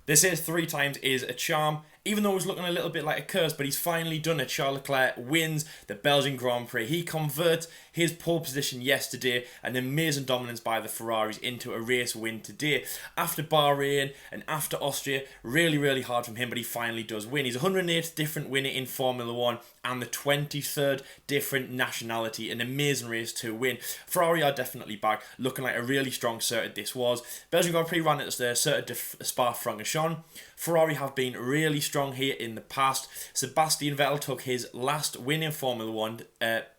They say 3 times is a charm, even though it was looking a little bit like a curse, but he's finally done it. Charles Leclerc wins the Belgian Grand Prix. He converts his pole position yesterday, an amazing dominance by the Ferraris, into a race win today. After Bahrain and after Austria, really, really hard from him, but he finally does win. He's 108th different winner in Formula 1 and the 23rd different nationality. An amazing race to win. Ferrari are definitely back, looking like a really strong circuit this was. Belgian Grand Prix ran at the Circuit de SPA-FRANCHOCHAMPS. Ferrari have been really strong here in the past. Sebastian Vettel took his last win in Formula 1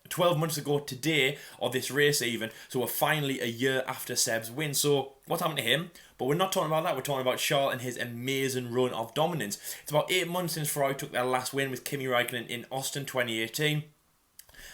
12 months ago today, or this race even, so we're finally a year after Seb's win. So what's happened to him? But we're not talking about that, we're talking about Charles and his amazing run of dominance. It's about 8 months since Ferrari took their last win with Kimi Raikkonen in Austin 2018.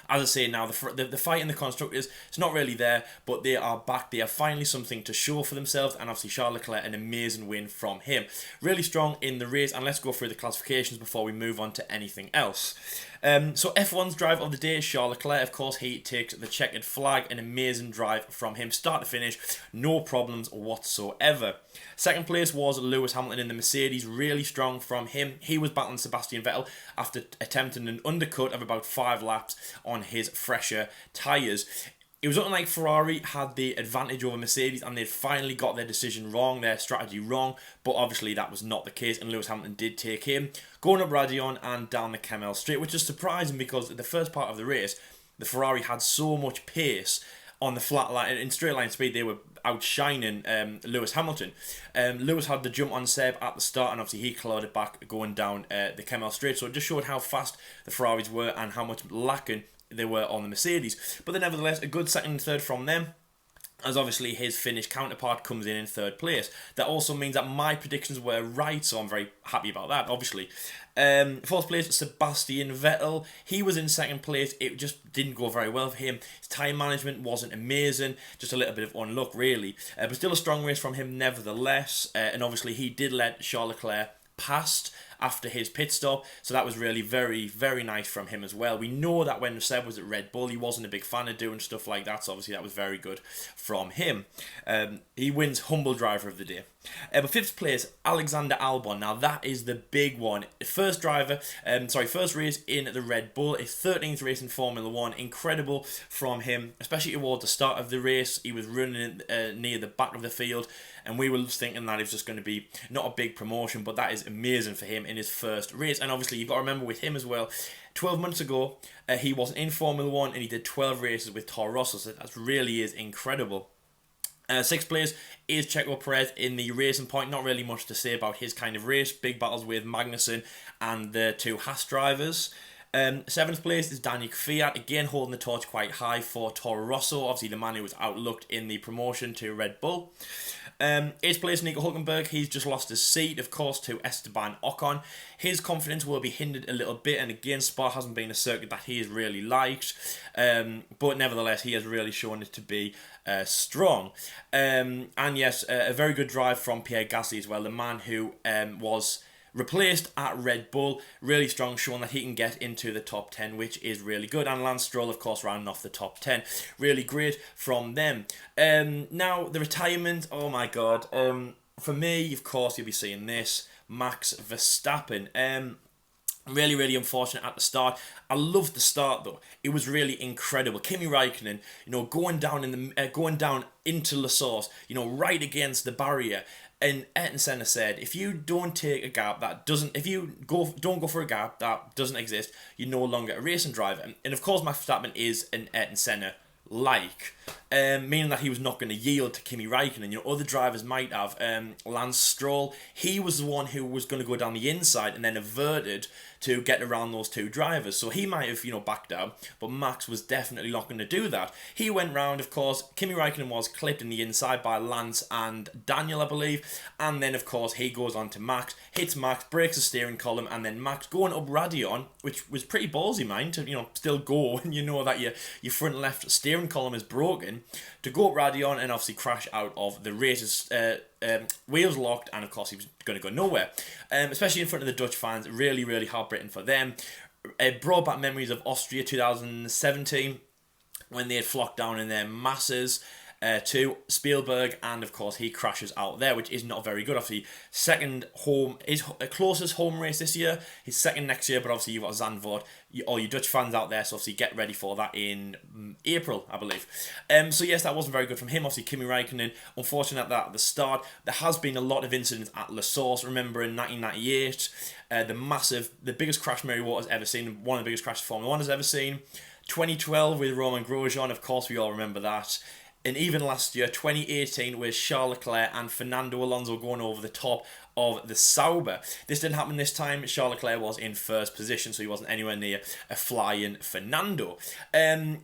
As I say now, the fight in the constructors, it's not really there, but they are back. They have finally something to show for themselves, and obviously Charles Leclerc, an amazing win from him. Really strong in the race, and let's go through the classifications before we move on to anything else. So F1's drive of the day is Charles Leclerc. Of course, he takes the checkered flag. An amazing drive from him, start to finish, no problems whatsoever. Second place was Lewis Hamilton in the Mercedes. Really strong from him. He was battling Sebastian Vettel after attempting an undercut of about 5 laps on his fresher tyres. It was looking like Ferrari had the advantage over Mercedes and they'd finally got their decision wrong, their strategy wrong, but obviously that was not the case, and Lewis Hamilton did take him, going up Radion and down the Kemmel Straight, which is surprising because the first part of the race, the Ferrari had so much pace on the flat line, in straight line speed, they were outshining Lewis Hamilton. Lewis had the jump on Seb at the start, and obviously he clawed it back going down the Kemmel Straight, so it just showed how fast the Ferraris were and how much lacking they were on the Mercedes. But then nevertheless, a good second and third from them, as obviously his Finnish counterpart comes in third place. That also means that my predictions were right, so I'm very happy about that, obviously. Fourth place, Sebastian Vettel. He was in second place. It just didn't go very well for him. His time management wasn't amazing. Just a little bit of unluck, really. But still a strong race from him, nevertheless. And obviously, he did let Charles Leclerc past after his pit stop, so that was really very, very nice from him as well. We know that when Seb was at Red Bull, he wasn't a big fan of doing stuff like that, so obviously that was very good from him. He wins humble driver of the day. But fifth place, Alexander Albon. Now that is the big one. First race in the Red Bull, his 13th race in Formula 1. Incredible from him, especially towards the start of the race. He was running near the back of the field, and we were thinking that it was just going to be not a big promotion, but that is amazing for him in his first race. And obviously you've got to remember with him as well, 12 months ago, he wasn't in Formula 1 and he did 12 races with Toro Rosso, so that really is incredible. Sixth place is Checo Perez in the Racing Point. Not really much to say about his kind of race. Big battles with Magnussen and the 2 Haas drivers. Seventh place is Daniel Kvyat, again holding the torch quite high for Toro Rosso, obviously the man who was outlooked in the promotion to Red Bull. 8th place, Nico Hülkenberg. He's just lost his seat, of course, to Esteban Ocon. His confidence will be hindered a little bit, and again, Spa hasn't been a circuit that he has really liked, but nevertheless, he has really shown it to be strong. And yes, a very good drive from Pierre Gasly as well, the man who was replaced at Red Bull. Really strong, showing that he can get into the top 10, which is really good. And Lance Stroll, of course, rounding off the top 10. Really great from them. Now, the retirement, oh my God. For me, of course, you'll be seeing this. Max Verstappen. Really, really unfortunate at the start. I loved the start though. It was really incredible. Kimi Raikkonen, going down into La Source, right against the barrier. And Ayrton Senna said, if you don't take a gap that doesn't, don't go for a gap that doesn't exist, you're no longer a racing driver. And of course, Max Verstappen is an Ayrton Senna meaning that he was not going to yield to Kimi Raikkonen. Other drivers might have. Lance Stroll, he was the one who was going to go down the inside and then averted to get around those 2 drivers. So he might have, backed out, but Max was definitely not going to do that. He went round, of course. Kimi Raikkonen was clipped in the inside by Lance and Daniel, I believe. And then, of course, he goes on to Max, hits Max, breaks the steering column, and then Max going up Radion, which was pretty ballsy, mind, to, still go when you know that your front left steering column is broken, to go up Radion and obviously crash out of the races. Wheels locked, and of course he was going to go nowhere, especially in front of the Dutch fans. Really, really heartbreaking for them. Brought back memories of Austria 2017 when they had flocked down in their masses. to Spielberg, and of course he crashes out there, which is not very good. Obviously, second home, his closest home race this year, his second next year, but obviously you've got Zandvoort, all you Dutch fans out there, so obviously get ready for that in April, I believe. So yes, that wasn't very good from him. Obviously, Kimi Räikkönen, unfortunate that at the start. There has been a lot of incidents at La Source. Remember in 1998, the biggest crash Mary Waters ever seen, one of the biggest crashes Formula 1 has ever seen. 2012 with Romain Grosjean, of course we all remember that. And even last year, 2018, with Charles Leclerc and Fernando Alonso going over the top of the Sauber. This didn't happen this time. Charles Leclerc was in first position, so he wasn't anywhere near a flying Fernando.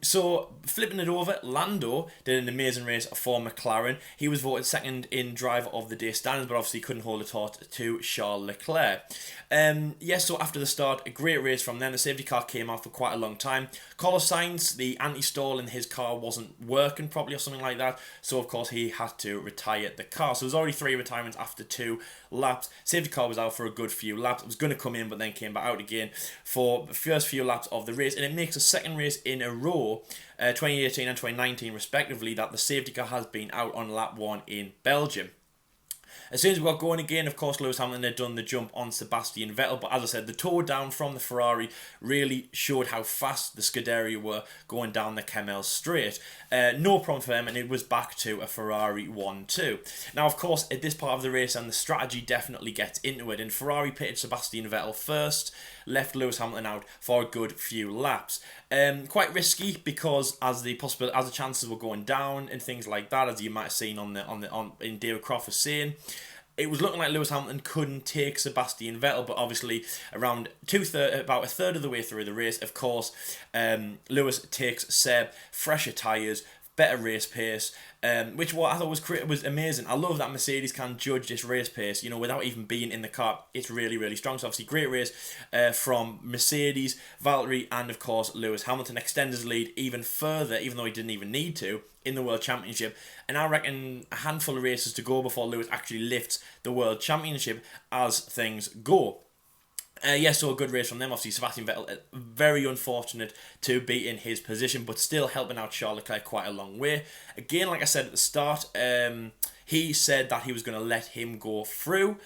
So flipping it over, Lando did an amazing race for McLaren. He was voted second in driver of the day standings, but obviously couldn't hold a torch to Charles Leclerc. Yes, so after the start, a great race from them. The safety car came out for quite a long time. Carlos Sainz, the anti-stall in his car wasn't working properly or something like that, so of course he had to retire the car. So there's already 3 retirements after 2 laps. Safety car was out for a good few laps. It was going to come in, but then came back out again for the first few laps of the race, and it makes a second race in a row, 2018 and 2019 respectively, that the safety car has been out on lap 1 in Belgium. As soon as we got going again, of course, Lewis Hamilton had done the jump on Sebastian Vettel, but as I said, the toe down from the Ferrari really showed how fast the Scuderia were going down the Kemmel Straight. No problem for them, and it was back to a Ferrari 1-2. Now, of course, at this part of the race, and the strategy definitely gets into it, and Ferrari pitted Sebastian Vettel first, left Lewis Hamilton out for a good few laps. Quite risky because as the chances were going down and things like that, as you might have seen in David Croft was saying, it was looking like Lewis Hamilton couldn't take Sebastian Vettel, but obviously about a third of the way through the race, of course, Lewis takes Seb, fresher tyres, better race pace, which what I thought was amazing. I love that Mercedes can judge this race pace, without even being in the car. It's really, really strong. So obviously great race from Mercedes, Valtteri, and of course Lewis Hamilton extends his lead even further, even though he didn't even need to, in the World Championship. And I reckon a handful of races to go before Lewis actually lifts the World Championship as things go. So a good race from them. Obviously, Sebastian Vettel, very unfortunate to be in his position, but still helping out Charles Leclerc quite a long way. Again, like I said at the start, he said that he was going to let him go through,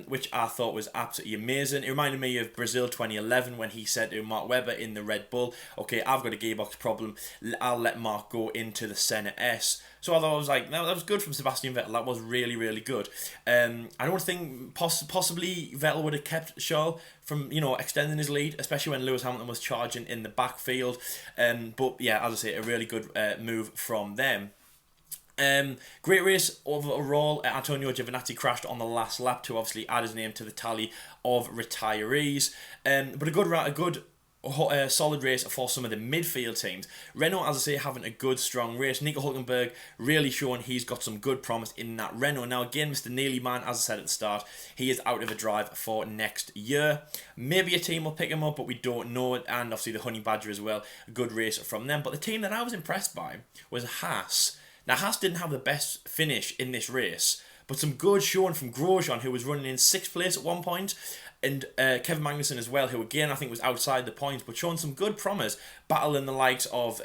which I thought was absolutely amazing. It reminded me of Brazil 2011 when he said to Mark Webber in the Red Bull, okay, I've got a gearbox problem, I'll let Mark go into the Senna S. So I thought, that was good from Sebastian Vettel. That was really, really good. I don't think possibly Vettel would have kept Charles from, extending his lead, especially when Lewis Hamilton was charging in the backfield. But yeah, as I say, a really good move from them. Great race overall. Antonio Giovinazzi crashed on the last lap to obviously add his name to the tally of retirees. But a good solid race for some of the midfield teams. Renault, as I say, having a good strong race. Nico Hülkenberg really showing he's got some good promise in that Renault. Now again, Mr. Neely man, as I said at the start, he is out of a drive for next year. Maybe a team will pick him up, but we don't know it. And obviously the Honey Badger as well, a good race from them. But the team that I was impressed by was Haas. Now Haas didn't have the best finish in this race, but some good showing from Grosjean, who was running in 6th place at one point, and Kevin Magnussen as well, who again I think was outside the points, but showing some good promise, battling the likes of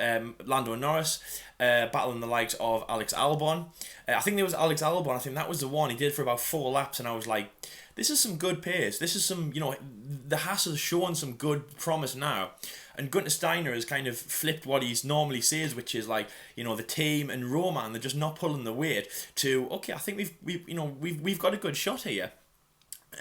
Lando Norris, battling the likes of Alex Albon. I think there was Alex Albon, I think that was the one he did for about 4 laps, and I was like, this is some good pace. This is some, the Haas is showing some good promise now. And Gunter Steiner has kind of flipped what he normally says, which is like, the team and Roman, they're just not pulling the weight, to, okay, I think we've got a good shot here.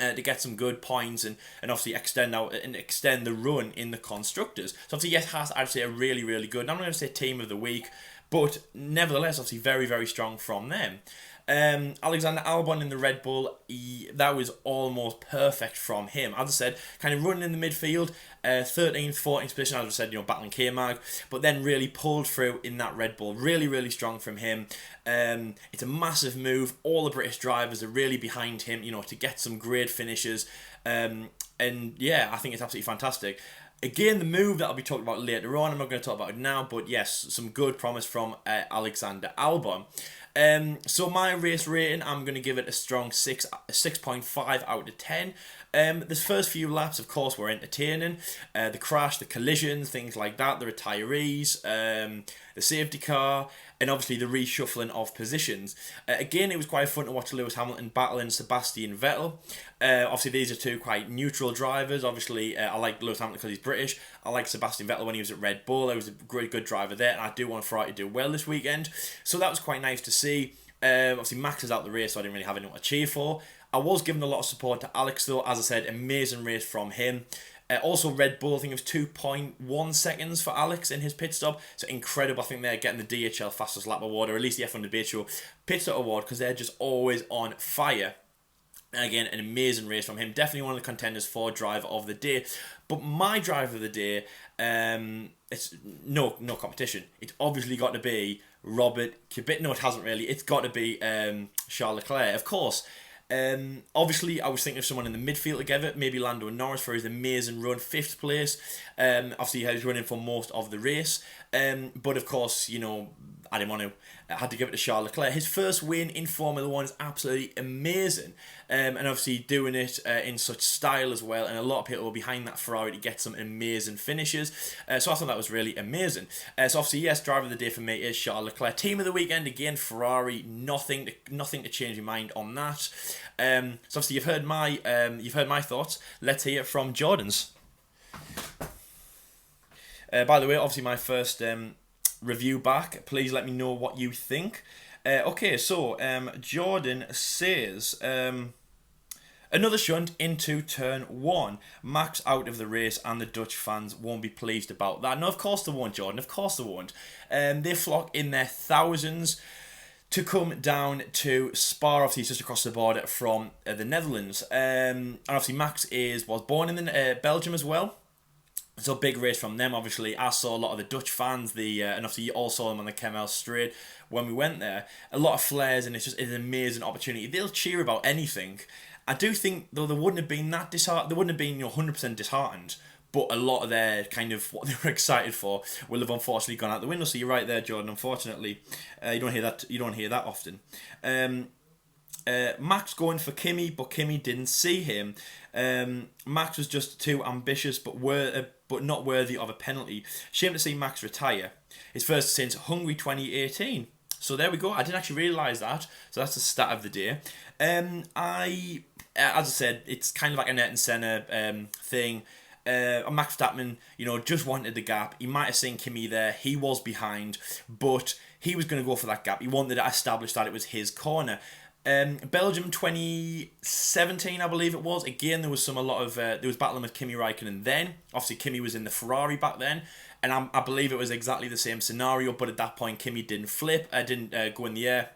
To get some good points and obviously extend the run in the constructors. So obviously, yes, Haas, I'd say a really, really good. I'm not going to say team of the week, but nevertheless, obviously very, very strong from them. Alexander Albon in the Red Bull, that was almost perfect from him. As I said, kind of running in the midfield, 13th, 14th position, as I said, battling K-Mag, but then really pulled through in that Red Bull. Really, really strong from him. It's a massive move. All the British drivers are really behind him, to get some great finishes. And yeah, I think it's absolutely fantastic. Again, the move that I'll be talking about later on, I'm not going to talk about it now, but yes, some good promise from Alexander Albon. So my race rating, I'm going to give it a strong 6.5 out of 10. The first few laps, of course, were entertaining. The crash, the collisions, things like that, the retirees, the safety car, and obviously the reshuffling of positions. Again, it was quite fun to watch Lewis Hamilton battling Sebastian Vettel. Obviously, these are two quite neutral drivers. Obviously, I like Lewis Hamilton because he's British. I like Sebastian Vettel when he was at Red Bull. He was a great, good driver there, and I do want Ferrari to do well this weekend. So that was quite nice to see. Obviously, Max is out the race, so I didn't really have anyone to cheer for. I was giving a lot of support to Alex, though. As I said, amazing race from him. Also, Red Bull, I think it was 2.1 seconds for Alex in his pit stop. So incredible. I think they're getting the DHL fastest lap award, or at least the F1 Debate Show pit stop award, because they're just always on fire. And again, an amazing race from him. Definitely one of the contenders for driver of the day. But my driver of the day, it's no competition. It's obviously got to be Robert Kubica. No, it hasn't really. It's got to be Charles Leclerc, of course. Obviously, I was thinking of someone in the midfield together, maybe Lando Norris for his amazing run, 5th place. Obviously, he was running for most of the race. But of course, you know, I didn't want to. I had to give it to Charles Leclerc. His first win in Formula 1 is absolutely amazing. And obviously doing it in such style as well. And a lot of people were behind that Ferrari to get some amazing finishes. So I thought that was really amazing. So obviously, yes, driver of the day for me is Charles Leclerc. Team of the weekend, again, Ferrari. Nothing to change your mind on that. So obviously you've heard my thoughts. Let's hear it from Jordan's. By the way, obviously my first review back. Please let me know what you think. Okay, so Jordan says another shunt into turn 1. Max out of the race, and the Dutch fans won't be pleased about that. No, of course they won't, Jordan. Of course they won't. They flock in their thousands to come down to Spa, obviously just across the border from the Netherlands. And obviously Max was born in Belgium as well. So big race from them, obviously. I saw a lot of the Dutch fans, and obviously you all saw them on the Kemmel Straight when we went there. A lot of flares, and it's an amazing opportunity. They'll cheer about anything. I do think, though, they wouldn't have been that disheartened. They wouldn't have been 100% disheartened. But a lot of their kind of what they were excited for will have unfortunately gone out the window. So you're right there, Jordan. Unfortunately, you don't hear that. You don't hear that often. Max going for Kimi, but Kimi didn't see him. Max was just too ambitious, but not worthy of a penalty. Shame to see Max retire. His first since Hungary 2018. So there we go. I didn't actually realise that. So that's the stat of the day. As I said, it's kind of like an Ayrton Senna thing. Max Verstappen, just wanted the gap. He might have seen Kimi there. He was behind, but he was going to go for that gap. He wanted to establish that it was his corner. Belgium 2017, I believe it was. Again, there was there was battling with Kimi Räikkönen then. Obviously, Kimi was in the Ferrari back then, and I believe it was exactly the same scenario. But at that point, Kimi didn't didn't go in the air.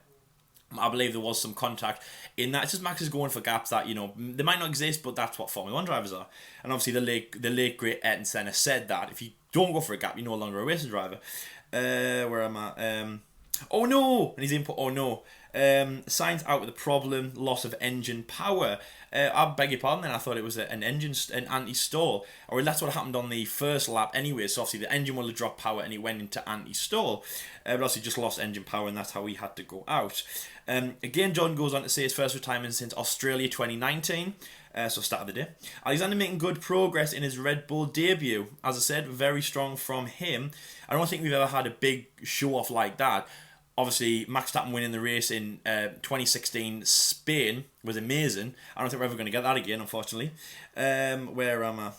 I believe there was some contact in that. It's just Max is going for gaps that, they might not exist, but that's what Formula 1 drivers are. And obviously the late great Ayrton Senna said that if you don't go for a gap, you're no longer a racing driver. Where am I? Oh no! And he's input, oh no. Signs out with a problem, loss of engine power. I beg your pardon then, I thought it was an anti-stall. Or that's what happened on the first lap anyway, so obviously the engine will have dropped power and it went into anti-stall. But obviously just lost engine power and that's how he had to go out. Again, John goes on to say his first retirement since Australia 2019. So start of the day. Alexander making good progress in his Red Bull debut. As I said, very strong from him. I don't think we've ever had a big show-off like that. Obviously, Max Verstappen winning the race in 2016 Spain was amazing. I don't think we're ever going to get that again, unfortunately. Where am I?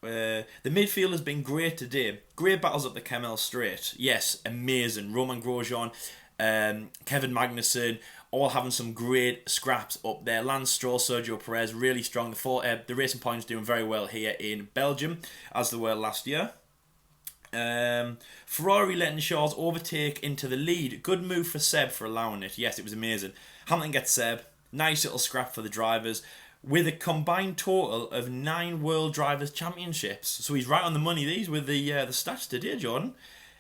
The midfield has been great today. Great battles up the Kemmel Straight. Yes, amazing. Roman Grosjean, Kevin Magnussen, all having some great scraps up there. Lance Stroll, Sergio Perez, really strong. The Racing Point's doing very well here in Belgium, as they were last year. Ferrari letting Charles overtake into the lead. Good move for Seb for allowing it. Yes, it was amazing. Hamilton gets Seb. Nice little scrap for the drivers. With a combined total of 9 World Drivers' Championships. So he's right on the money, these, with the stats today, Jordan.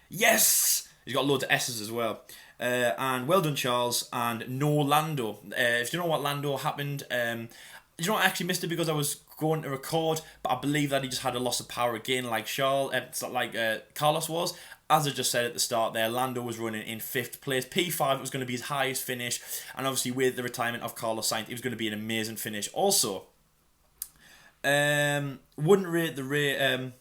Yes! He's got loads of S's as well. And well done, Charles. And no Lando. If you don't know what Lando happened, you know, I actually missed it because I was going to record, but I believe that he just had a loss of power again, like Carlos was. As I just said at the start there, Lando was running in 5th place. P5 was going to be his highest finish, and obviously with the retirement of Carlos Sainz, it was going to be an amazing finish. Also, wouldn't rate the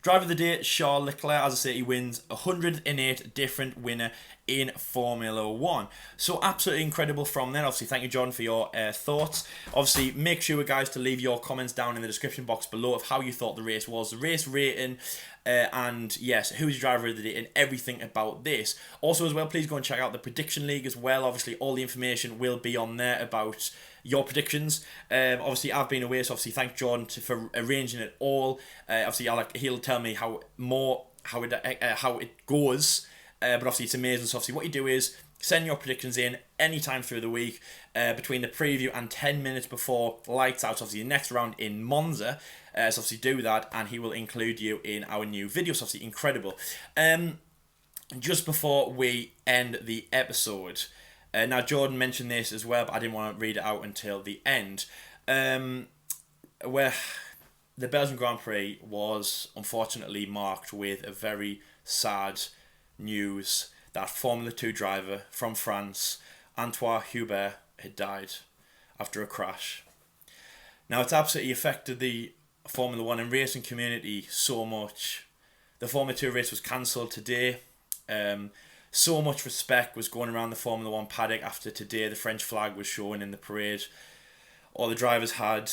driver of the day, Charles Leclerc. As I say, he wins 108 different winner in Formula 1. So absolutely incredible from there. Obviously, thank you, John, for your thoughts. Obviously, make sure, guys, to leave your comments down in the description box below of how you thought the race was, the race rating, and yes, who's your driver of the day and everything about this. Also, as well, please go and check out the Prediction League as well. Obviously, all the information will be on there about your predictions. Obviously, I've been away, so obviously thank John for arranging it all. Obviously, he'll tell me how it goes. But obviously, it's amazing. So obviously, what you do is send your predictions in anytime through the week between the preview and 10 minutes before lights out. So obviously, the next round in Monza. So obviously, do that, and he will include you in our new video. So obviously, incredible. Just before we end the episode. Now, Jordan mentioned this as well, but I didn't want to read it out until the end. Where the Belgian Grand Prix was unfortunately marked with a very sad news that Formula 2 driver from France, Anthonie Hubert, had died after a crash. Now, it's absolutely affected the Formula 1 and racing community so much. The Formula 2 race was cancelled today. So much respect was going around the Formula 1 paddock after today. The French flag was shown in the parade. All the drivers had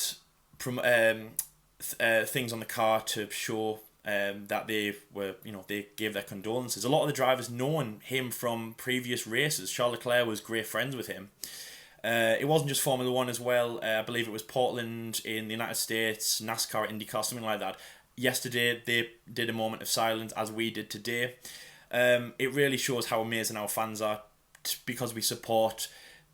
things on the car to show that they were, they gave their condolences. A lot of the drivers known him from previous races. Charles Leclerc was great friends with him. It wasn't just Formula 1 as well. I believe it was Portland in the United States, NASCAR, IndyCar, something like that. Yesterday, they did a moment of silence as we did today. It really shows how amazing our fans are because we support,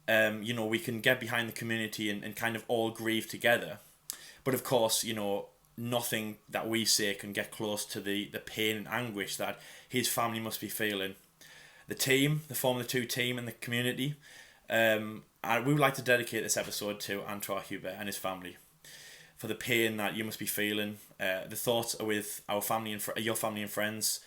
we can get behind the community and kind of all grieve together. But of course, nothing that we say can get close to the pain and anguish that his family must be feeling. The team, the Formula 2 team and the community, and we would like to dedicate this episode to Anthonie Hubert and his family for the pain that you must be feeling. The thoughts are with our family and your family and friends.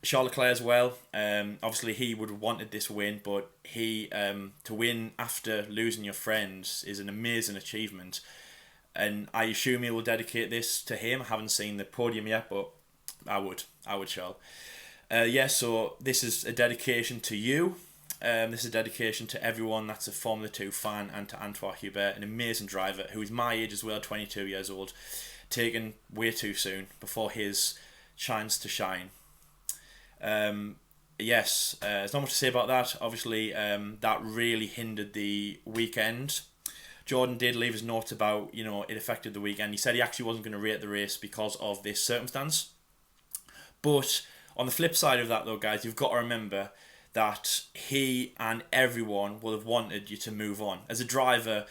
Charles Leclerc as well. Obviously, he would have wanted this win, but to win after losing your friends is an amazing achievement. And I assume he will dedicate this to him. I haven't seen the podium yet, but I would, Charles. So this is a dedication to you. This is a dedication to everyone that's a Formula 2 fan and to Anthonie Hubert, an amazing driver who is my age as well, 22 years old, taken way too soon before his chance to shine. There's not much to say about that. Obviously, that really hindered the weekend. Jordan did leave his note about, it affected the weekend. He said he actually wasn't going to rate the race because of this circumstance. But on the flip side of that, though, guys, you've got to remember that he and everyone will have wanted you to move on. As a driver,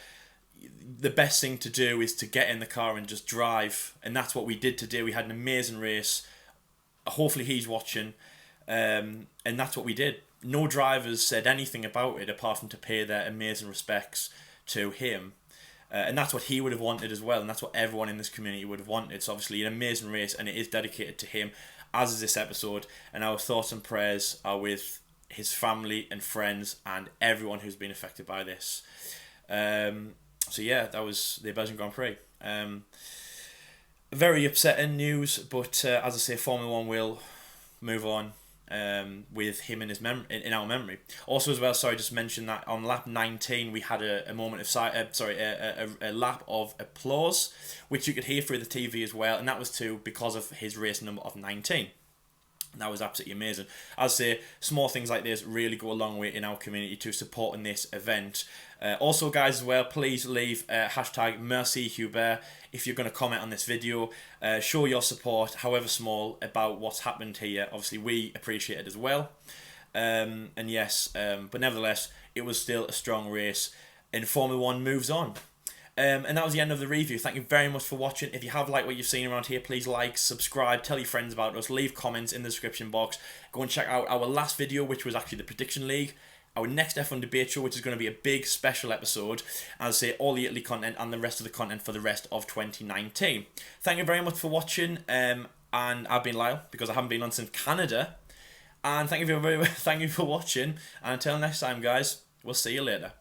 the best thing to do is to get in the car and just drive. And that's what we did today. We had an amazing race. Hopefully he's watching. And that's what we did. No drivers said anything about it apart from to pay their amazing respects to him. And that's what he would have wanted as well. And that's what everyone in this community would have wanted. So obviously an amazing race, and it is dedicated to him, as is this episode. And our thoughts and prayers are with his family and friends and everyone who's been affected by this. That was the Belgian Grand Prix. Very upsetting news, but as I say, Formula 1 will move on with him in his in our memory. Also, as well, just mention that on lap 19 we had a moment of a lap of applause, which you could hear through the TV as well, and that was because of his race number of 19. That was absolutely amazing. As I say, small things like this really go a long way in our community to supporting this event. Also, guys, as well, please leave hashtag Merci Hubert if you're going to comment on this video. Show your support, however small, about what's happened here. Obviously, we appreciate it as well. But nevertheless, it was still a strong race, and Formula 1 moves on. And that was the end of the review. Thank you very much for watching. If you have liked what you've seen around here, please like, subscribe, tell your friends about us, leave comments in the description box. Go and check out our last video, which was actually the Prediction League. our next F1 debate show, which is going to be a big special episode, as I say, all the Italy content and the rest of the content for the rest of 2019. Thank you very much for watching, and I've been Lyle, because I haven't been on since Canada, and thank you for watching, and until next time, guys, we'll see you later.